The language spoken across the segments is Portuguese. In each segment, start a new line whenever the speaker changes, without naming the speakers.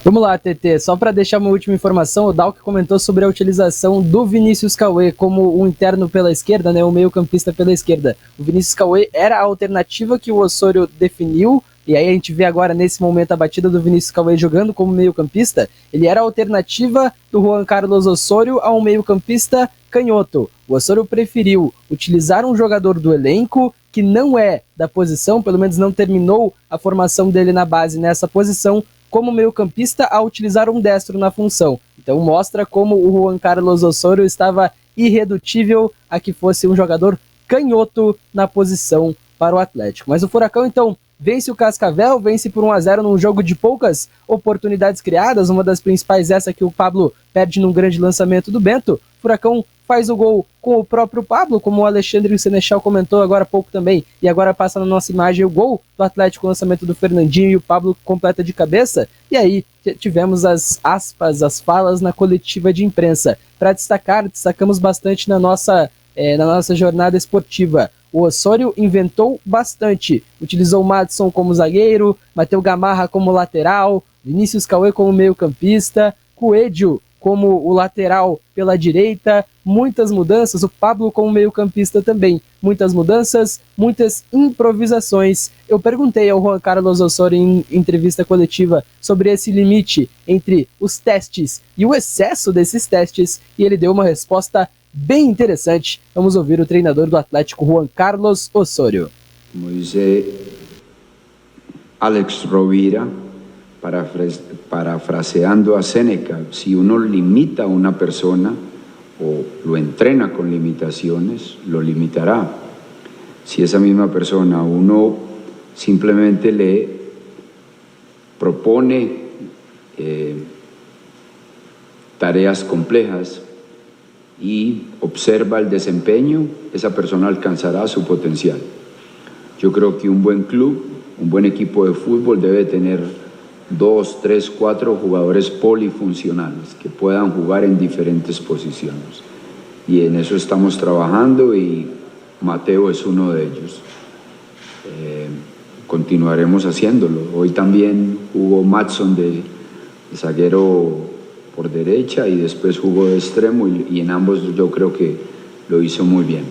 Vamos lá, TT, só para deixar uma última informação, o Dalk comentou sobre a utilização do Vinícius Cauê como um interno pela esquerda, né, um meio-campista pela esquerda. O Vinícius Cauê era a alternativa que o Osório definiu, e aí a gente vê agora nesse momento a batida do Vinícius Cauê jogando como meio-campista. Ele era a alternativa do Juan Carlos Osório a um meio-campista canhoto. O Osório preferiu utilizar um jogador do elenco que não é da posição, pelo menos não terminou a formação dele na base nessa posição, como meio-campista a utilizar um destro na função. Então mostra como o Juan Carlos Osório estava irredutível a que fosse um jogador canhoto na posição para o Atlético. Mas o Furacão, então, vence o Cascavel, vence por 1-0 num jogo de poucas oportunidades criadas, uma das principais essa que o Pablo perde num grande lançamento do Bento. O Furacão faz o gol com o próprio Pablo, como o Alexandre Senechal comentou agora há pouco também, e agora passa na nossa imagem o gol do Atlético, o lançamento do Fernandinho e o Pablo completa de cabeça, e aí tivemos as aspas, as falas na coletiva de imprensa. Para destacar, destacamos bastante na nossa jornada esportiva. O Osório inventou bastante, utilizou o Madson como zagueiro, Matheus Gamarra como lateral, Vinícius Cauê como meio-campista, Coelho como o lateral pela direita, muitas mudanças, o Pablo como meio-campista também, muitas mudanças, muitas improvisações. Eu perguntei ao Juan Carlos Osório em entrevista coletiva sobre esse limite entre os testes e o excesso desses testes, e ele deu uma resposta bem interessante. Vamos ouvir o treinador do Atlético, Juan Carlos Osório.
Como dice Alex Rovira, parafraseando a Séneca, si uno limita a una persona o lo entrena con limitaciones, lo limitará. Si esa misma persona uno simplemente le propone tareas complejas y observa el desempeño, esa persona alcanzará su potencial. Yo creo que un buen club, un buen equipo de fútbol debe tener 2, 3, 4 jugadores polifuncionales que puedan jugar en diferentes posiciones. Y en eso estamos trabajando y Mateo es uno de ellos. Continuaremos haciéndolo. Hoy también jugó Madson de zaguero por derecha y después jugó de extremo y en ambos yo creo que lo hizo muy bien.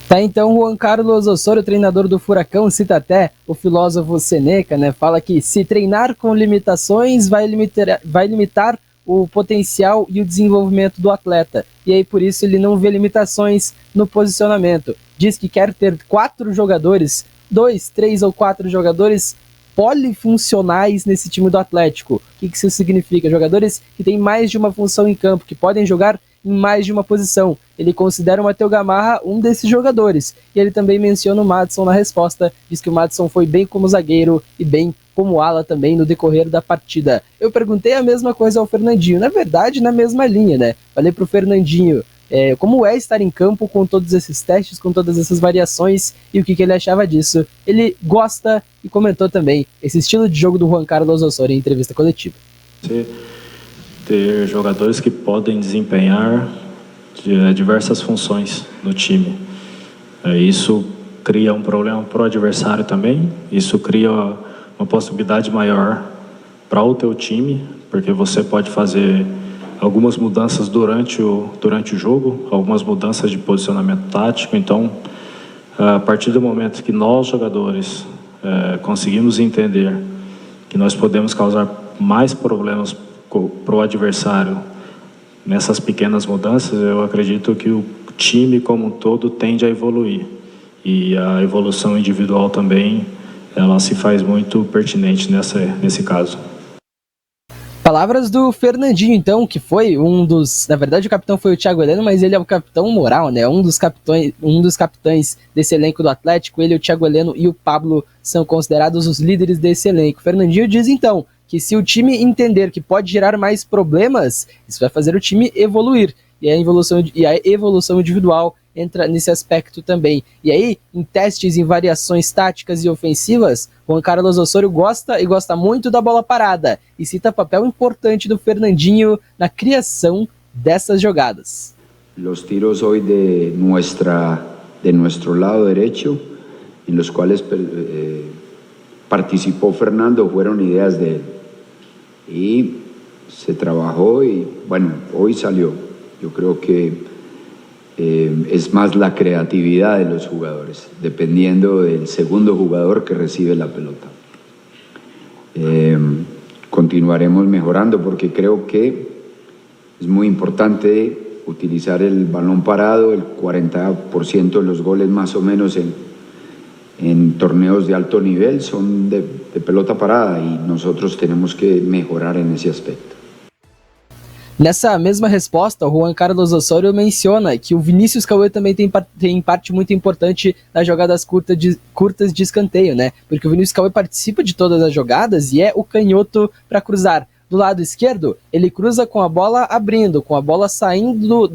Tá, então, Juan Carlos Osório, treinador do Furacão, cita até o filósofo Seneca, né? Fala que se treinar com limitações vai limitar o potencial e o desenvolvimento do atleta. E aí, por isso, ele não vê limitações no posicionamento. Diz que quer ter 4 jogadores, 2, 3 ou 4 jogadores polifuncionais nesse time do Atlético. O que isso significa? Jogadores que têm mais de uma função em campo, que podem jogar em mais de uma posição. Ele considera o Matheus Gamarra um desses jogadores. E ele também menciona o Madson na resposta. Diz que o Madson foi bem como zagueiro e bem como ala também no decorrer da partida. Eu perguntei a mesma coisa ao Fernandinho. Na verdade, na mesma linha, né? Falei pro Fernandinho como é estar em campo com todos esses testes, com todas essas variações e o que ele achava disso. Ele gosta e comentou também esse estilo de jogo do Juan Carlos Osório em entrevista coletiva.
Ter jogadores que podem desempenhar diversas funções no time. Isso cria um problema para o adversário também, isso cria uma possibilidade maior para o teu time, porque você pode fazer algumas mudanças durante o jogo, algumas mudanças de posicionamento tático. Então, a partir do momento que nós, jogadores, conseguimos entender que nós podemos causar mais problemas para o adversário nessas pequenas mudanças, eu acredito que o time como um todo tende a evoluir. E a evolução individual também, ela se faz muito pertinente nesse caso.
Palavras do Fernandinho, então, que foi um dos... Na verdade, o capitão foi o Thiago Heleno, mas ele é o capitão moral, né? Um dos capitães desse elenco do Atlético. Ele, o Thiago Heleno e o Pablo são considerados os líderes desse elenco. Fernandinho diz, então, que se o time entender que pode gerar mais problemas, isso vai fazer o time evoluir. E a evolução individual entra nesse aspecto também. E aí, em testes, em variações táticas e ofensivas, Juan Carlos Osório gosta muito da bola parada e cita papel importante do Fernandinho na criação dessas jogadas.
Los tiros hoy de nuestro lado derecho, en los cuales participó Fernando fueron ideas de él. Y se trabajó y bueno, hoy salió. Yo creo que es más la creatividad de los jugadores, dependiendo del segundo jugador que recibe la pelota. Continuaremos mejorando porque creo que es muy importante utilizar el balón parado. El 40% de los goles más o menos en torneos de alto nivel son de pelota parada y nosotros tenemos que mejorar en esse aspecto.
Nessa mesma resposta, o Juan Carlos Osorio menciona que o Vinícius Cauê também tem parte muito importante nas jogadas curtas de escanteio, né? Porque o Vinícius Cauê participa de todas as jogadas e é o canhoto para cruzar. Do lado esquerdo, ele cruza com a bola abrindo, com a bola saindo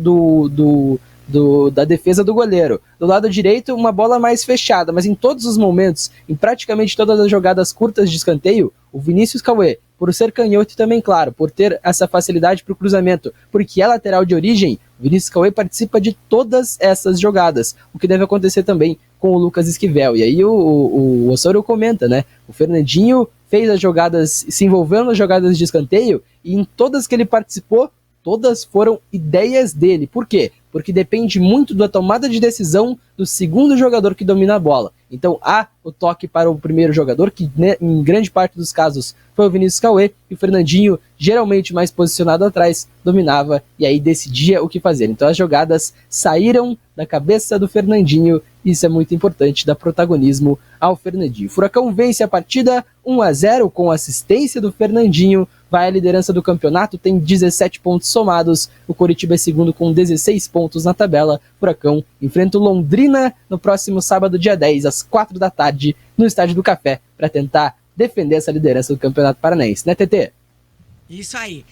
da defesa do goleiro. Do lado direito, uma bola mais fechada, mas em todos os momentos, em praticamente todas as jogadas curtas de escanteio, o Vinícius Cauê, por ser canhoto e também, claro, por ter essa facilidade para o cruzamento, porque é lateral de origem, o Vinícius Cauê participa de todas essas jogadas, o que deve acontecer também com o Lucas Esquivel. E aí o Osorio comenta, né? O Fernandinho fez as jogadas, se envolveu nas jogadas de escanteio, e em todas que ele participou, todas foram ideias dele. Por quê? Porque depende muito da tomada de decisão do segundo jogador que domina a bola. Então há o toque para o primeiro jogador, que em grande parte dos casos foi o Vinícius Cauê, e o Fernandinho, geralmente mais posicionado atrás, dominava e aí decidia o que fazer. Então as jogadas saíram da cabeça do Fernandinho, e isso é muito importante, dar protagonismo ao Fernandinho. O Furacão vence a partida 1-0 com assistência do Fernandinho, vai à liderança do campeonato, tem 17 pontos somados, o Coritiba é segundo com 16 pontos na tabela. O Furacão enfrenta o Londrina no próximo sábado, dia 10, às 4 da tarde, no Estádio do Café, para tentar defender essa liderança do Campeonato Paranaense, né, TT?
Isso aí.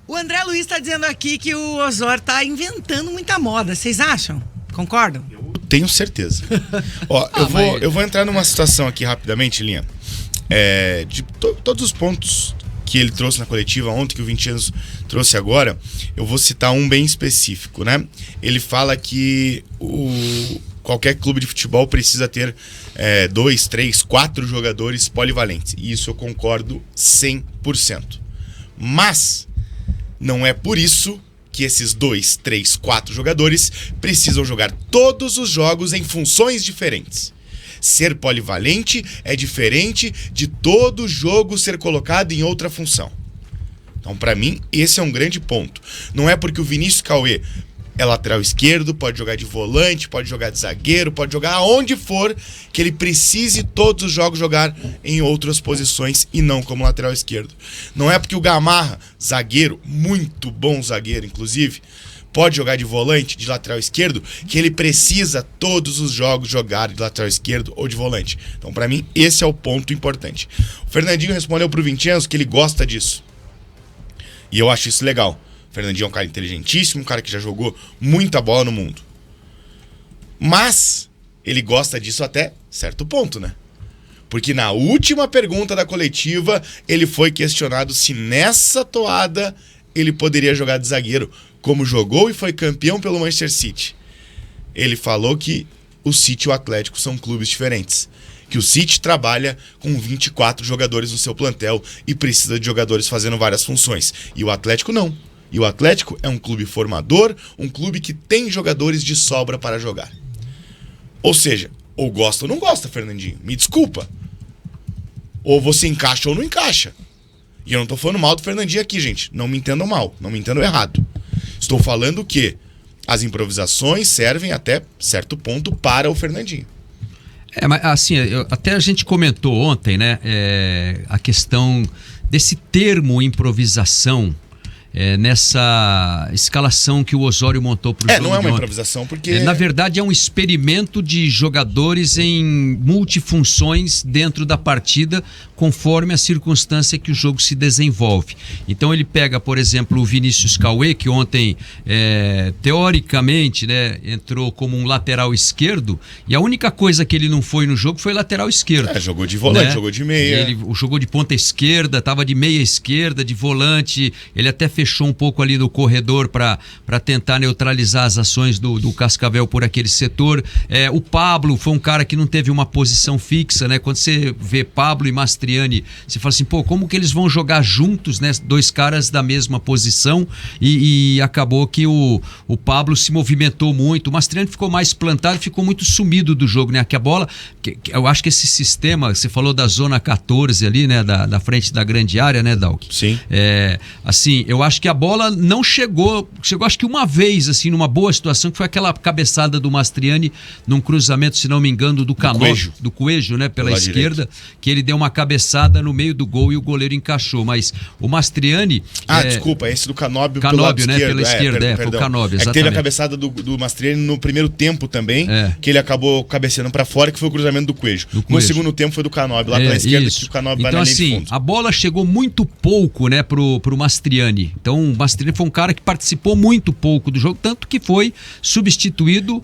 O André Luiz está dizendo aqui que o Osorio está inventando muita moda, vocês acham? Concordam?
Eu tenho certeza. Ó, eu vou entrar numa situação aqui rapidamente, Linha. De todos os pontos que ele trouxe na coletiva ontem, que o 20 anos trouxe agora, eu vou citar um bem específico, né? Ele fala que qualquer clube de futebol precisa ter 2, 3, 4 jogadores polivalentes. E isso eu concordo 100%. Mas não é por isso que esses 2, 3, 4 jogadores precisam jogar todos os jogos em funções diferentes. Ser polivalente é diferente de todo jogo ser colocado em outra função. Então, para mim, esse é um grande ponto. Não é porque o Vinícius Cauê é lateral esquerdo, pode jogar de volante, pode jogar de zagueiro, pode jogar aonde for, que ele precise todos os jogos jogar em outras posições e não como lateral esquerdo. Não é porque o Gamarra, zagueiro, muito bom zagueiro inclusive, pode jogar de volante, de lateral esquerdo, que ele precisa todos os jogos jogar de lateral esquerdo ou de volante. Então, para mim, esse é o ponto importante. O Fernandinho respondeu pro Vincenzo que ele gosta disso. E eu acho isso legal. O Fernandinho é um cara inteligentíssimo, um cara que já jogou muita bola no mundo. Mas ele gosta disso até certo ponto, né? Porque na última pergunta da coletiva, ele foi questionado se nessa toada ele poderia jogar de zagueiro, como jogou e foi campeão pelo Manchester City. Ele falou que o City e o Atlético são clubes diferentes. Que o City trabalha com 24 jogadores no seu plantel e precisa de jogadores fazendo várias funções. E o Atlético não. E o Atlético é um clube formador, um clube que tem jogadores de sobra para jogar. Ou seja, ou gosta ou não gosta, Fernandinho. Me desculpa. Ou você encaixa ou não encaixa. E eu não tô falando mal do Fernandinho aqui, gente. Não me entendam mal, não me entendam errado. Estou falando que as improvisações servem até certo ponto para o Fernandinho.
Mas assim, até a gente comentou ontem, né? A questão desse termo improvisação. Nessa escalação que o Osorio montou para o jogo.
Não é uma improvisação, porque...
na verdade, é um experimento de jogadores em multifunções dentro da partida, conforme a circunstância que o jogo se desenvolve. Então ele pega, por exemplo, o Vinícius Cauê, que ontem, teoricamente, né, entrou como um lateral esquerdo, e a única coisa que ele não foi no jogo foi lateral esquerdo.
Jogou de volante,
né?
Jogou de meia.
Ele jogou de ponta esquerda, estava de meia esquerda, de volante, ele até fechou um pouco ali no corredor para tentar neutralizar as ações do Cascavel por aquele setor. O Pablo foi um cara que não teve uma posição fixa, né? Quando você vê Pablo e Mastriani, você fala assim, pô, como que eles vão jogar juntos, né? Dois caras da mesma posição, e acabou que o Pablo se movimentou muito, o Mastriani ficou mais plantado, ficou muito sumido do jogo, né? Que a bola, eu acho que esse sistema, você falou da zona 14 ali, né? Da frente da grande área, né, Dalk?
Sim.
Assim, eu acho que a bola não chegou acho que uma vez, assim, numa boa situação, que foi aquela cabeçada do Mastriani num cruzamento, se não me engano, do Coelho, né, pela esquerda, direito, que ele deu uma cabeçada no meio do gol e o goleiro encaixou, mas o Mastriani...
desculpa, esse do Canóbio
pelo lado
esquerdo.
Né, pela esquerda, foi o Canóbio, exatamente.
Teve a cabeçada do Mastriani no primeiro tempo também, que ele acabou cabeceando pra fora, que foi o cruzamento do Coelho. No segundo tempo foi do Canóbio, lá pela esquerda, que o Canóbio vai na linha de fundo.
A bola chegou muito pouco, né, pro Mastriani. Então o Mastriani foi um cara que participou muito pouco do jogo, tanto que foi substituído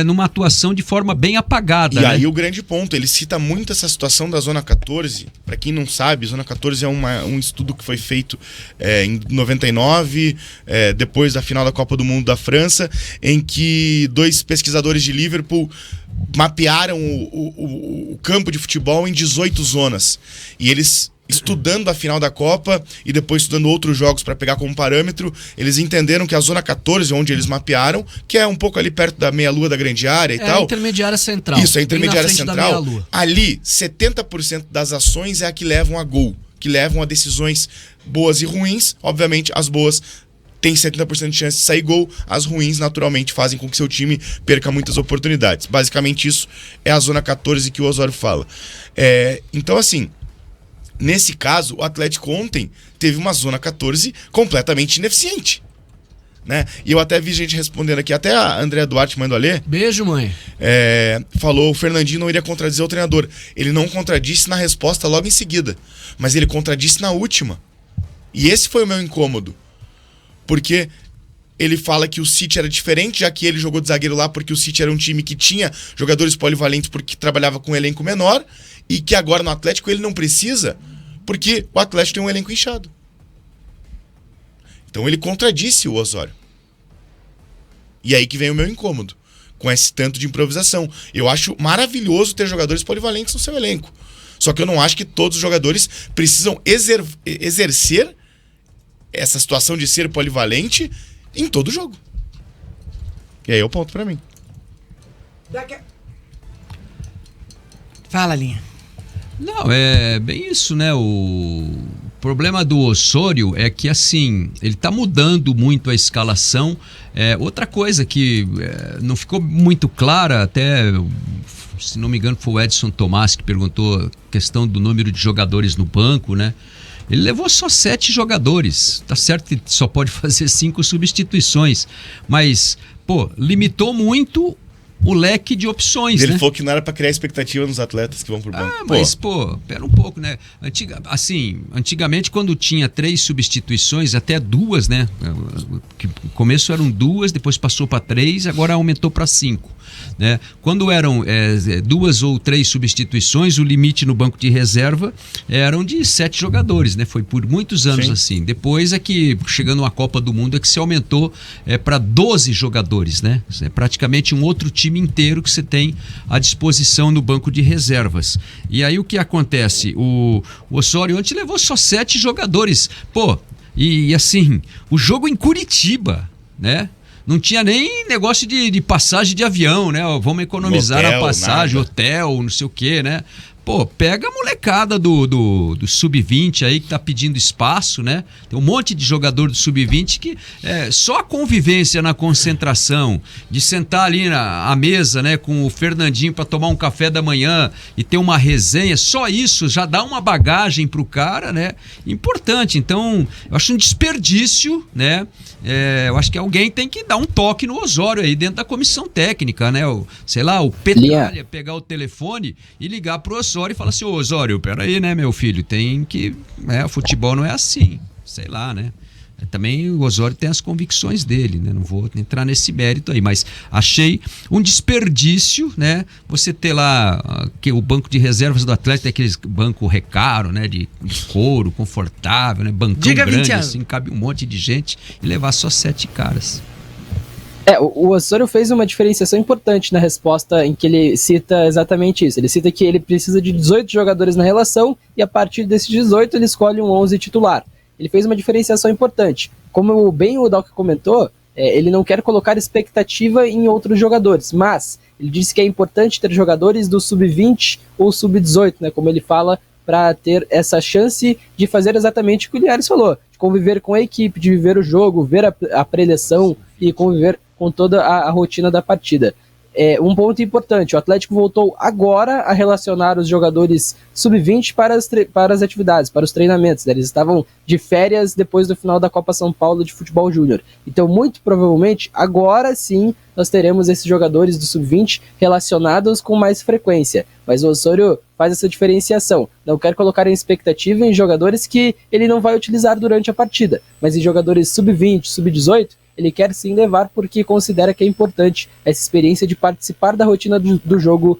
numa atuação de forma bem apagada.
E aí o grande ponto, ele cita muito essa situação da Zona 14. Para quem não sabe, Zona 14 é um estudo que foi feito em 99, depois da final da Copa do Mundo da França, em que 2 pesquisadores de Liverpool mapearam o campo de futebol em 18 zonas. E eles, estudando a final da Copa e depois estudando outros jogos para pegar como parâmetro, eles entenderam que a Zona 14, onde eles mapearam, que é um pouco ali perto da meia-lua da grande área e tal.
É a intermediária central.
Isso, a intermediária central. Ali, 70% das ações é a que levam a gol, que levam a decisões boas e ruins. Obviamente, as boas tem 70% de chance de sair gol, as ruins naturalmente fazem com que seu time perca muitas oportunidades. Basicamente isso é a Zona 14 que o Osório fala. Então assim, nesse caso, o Atlético ontem teve uma Zona 14 completamente ineficiente, né? E eu até vi gente respondendo aqui, até a Andréa Duarte, mãe do Alê.
Beijo, mãe.
Falou, o Fernandinho não iria contradizer o treinador. Ele não contradisse na resposta logo em seguida, mas ele contradisse na última. E esse foi o meu incômodo. Porque ele fala que o City era diferente, já que ele jogou de zagueiro lá, porque o City era um time que tinha jogadores polivalentes porque trabalhava com um elenco menor, e que agora no Atlético ele não precisa, porque o Atlético tem um elenco inchado. Então ele contradisse o Osório. E aí que vem o meu incômodo, com esse tanto de improvisação. Eu acho maravilhoso ter jogadores polivalentes no seu elenco. Só que eu não acho que todos os jogadores precisam exercer essa situação de ser polivalente em todo jogo. E aí é o ponto pra mim.
Fala, Linha.
Não, é bem isso, né? O problema do Osório é que, assim, ele tá mudando muito a escalação. Outra coisa que não ficou muito clara, até, se não me engano, foi o Edson Tomás que perguntou a questão do número de jogadores no banco, né? Ele levou só 7 jogadores, tá certo que só pode fazer 5 substituições, mas, limitou muito o leque de opções,
Ele
né?
falou que não era pra criar expectativa nos atletas que vão pro banco.
Mas, pera um pouco, né? Antigamente, quando tinha 3 substituições, até 2, né? No começo eram 2, depois passou para 3, agora aumentou para 5. Né? Quando eram 2 ou 3 substituições, o limite no banco de reserva eram de 7 jogadores, né? Foi por muitos anos. Sim. Assim. Depois é que, chegando à Copa do Mundo, é que se aumentou para 12 jogadores, né? É praticamente um outro time inteiro que você tem à disposição no banco de reservas. E aí o que acontece? O Osório ontem levou só 7 jogadores. E assim, o jogo em Curitiba, né? Não tinha nem negócio de passagem de avião, né? Vamos economizar a passagem, hotel, não sei o quê, né? Pega a molecada do Sub-20 aí que tá pedindo espaço, né? Tem um monte de jogador do Sub-20 que só a convivência na concentração, de sentar ali à mesa, né, com o Fernandinho para tomar um café da manhã e ter uma resenha, só isso já dá uma bagagem pro cara, né? Importante. Então, eu acho um desperdício, né? Eu acho que alguém tem que dar um toque no Osório aí dentro da comissão técnica, né? O Petralha pegar o telefone e ligar pro Osório e falar assim: Osório, peraí, né, meu filho, tem que... o futebol não é assim, sei lá, né? Também o Osório tem as convicções dele, né? Não vou entrar nesse mérito aí, mas achei um desperdício, né? Você ter lá que o banco de reservas do Atlético é aquele banco recaro, né? De couro, confortável, né? Bancão grande, assim, cabe um monte de gente, e levar só 7 caras.
O Osório fez uma diferenciação importante na resposta em que ele cita exatamente isso. Ele cita que ele precisa de 18 jogadores na relação e a partir desses 18 ele escolhe um 11 titular. Ele fez uma diferenciação importante. Como bem o Dalk comentou, ele não quer colocar expectativa em outros jogadores, mas ele disse que é importante ter jogadores do sub-20 ou sub-18, né, como ele fala, para ter essa chance de fazer exatamente o que o Linhares falou, de conviver com a equipe, de viver o jogo, ver a preleção e conviver com toda a rotina da partida. Um ponto importante, o Atlético voltou agora a relacionar os jogadores sub-20 para as atividades, para os treinamentos, né? Eles estavam de férias depois do final da Copa São Paulo de Futebol Júnior. Então, muito provavelmente, agora sim, nós teremos esses jogadores do sub-20 relacionados com mais frequência. Mas o Osório faz essa diferenciação. Não quer colocar em expectativa em jogadores que ele não vai utilizar durante a partida, mas em jogadores sub-20, sub-18, ele quer sim levar porque considera que é importante essa experiência de participar da rotina do jogo